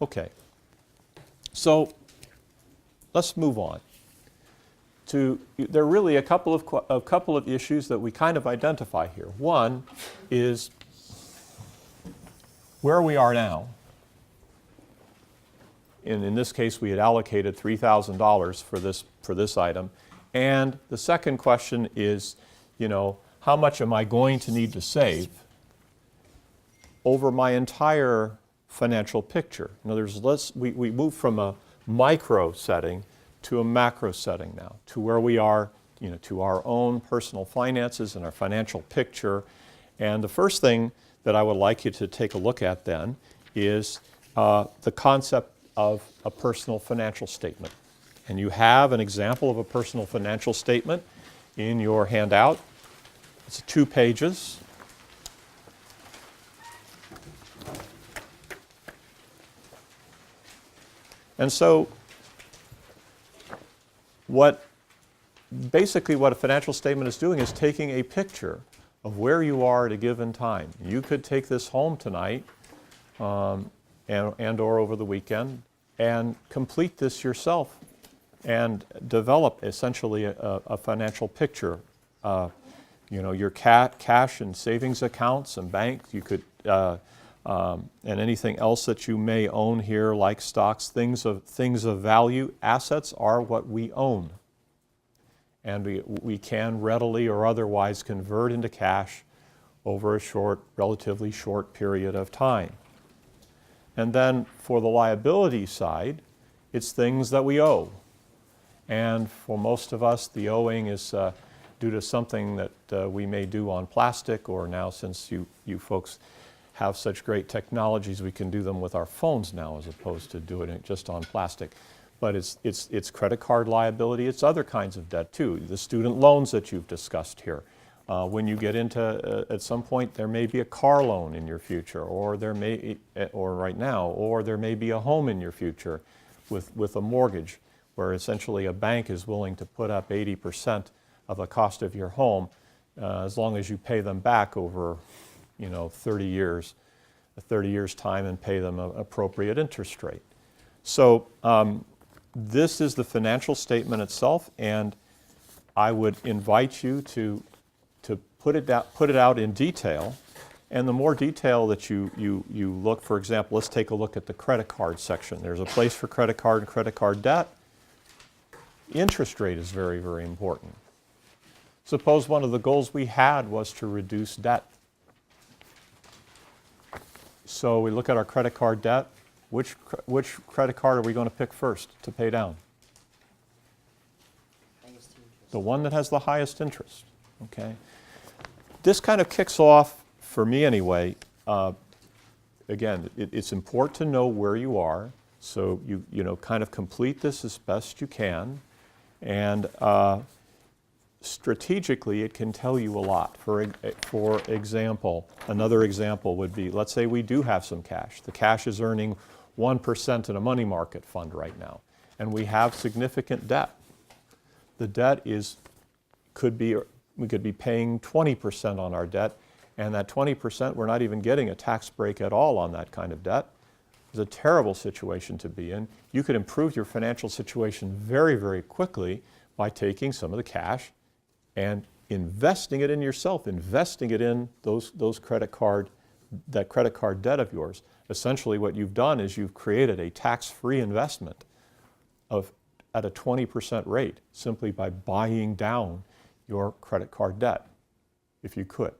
Okay. So let's move on. There are really a couple of issues that we kind of identify here. One is where we are now. In this case, we had allocated $3,000 for this item. And the second question is, how much am I going to need to save over my entire financial picture? In other words, we move from a micro setting to a macro setting now, to where we are, to our own personal finances and our financial picture. And the first thing that I would like you to take a look at then is the concept of a personal financial statement. And you have an example of a personal financial statement in your handout. It's 2 pages. And so basically what a financial statement is doing is taking a picture of where you are at a given time. You could take this home tonight and or over the weekend and complete this yourself and develop essentially a financial picture. Your cash and savings accounts and bank, you could, and anything else that you may own here, like stocks, things of value. Assets are what we own. And we can readily or otherwise convert into cash over a relatively short period of time. And then for the liability side, it's things that we owe. And for most of us, the owing is due to something that we may do on plastic, or now since you folks have such great technologies, we can do them with our phones now as opposed to doing it just on plastic. But it's credit card liability, it's other kinds of debt too. The student loans that you've discussed here. When you get into, at some point, there may be a car loan in your future, or right now, or there may be a home in your future with a mortgage, where essentially a bank is willing to put up 80% of the cost of your home as long as you pay them back over 30 years time, and pay them an appropriate interest rate. So this is the financial statement itself, and I would invite you to put it out in detail. And the more detail that you look, for example, let's take a look at the credit card section. There's a place for credit card and credit card debt. Interest rate is very, very important. Suppose one of the goals we had was to reduce debt. So we look at our credit card debt. Which credit card are we going to pick first to pay down? The one that has the highest interest. Okay. This kind of kicks off, for me anyway, again, it's important to know where you are, so you kind of complete this as best you can, and strategically it can tell you a lot. For example, another example would be, let's say we do have some cash. The cash is earning 1% in a money market fund right now, and we have significant debt. The debt we could be paying 20% on our debt, and that 20%, we're not even getting a tax break at all on that kind of debt. It's a terrible situation to be in. You could improve your financial situation very, very quickly by taking some of the cash and investing it in yourself, investing it in that credit card debt of yours. Essentially what you've done is you've created a tax-free investment at a 20% rate simply by buying down your credit card debt, if you could.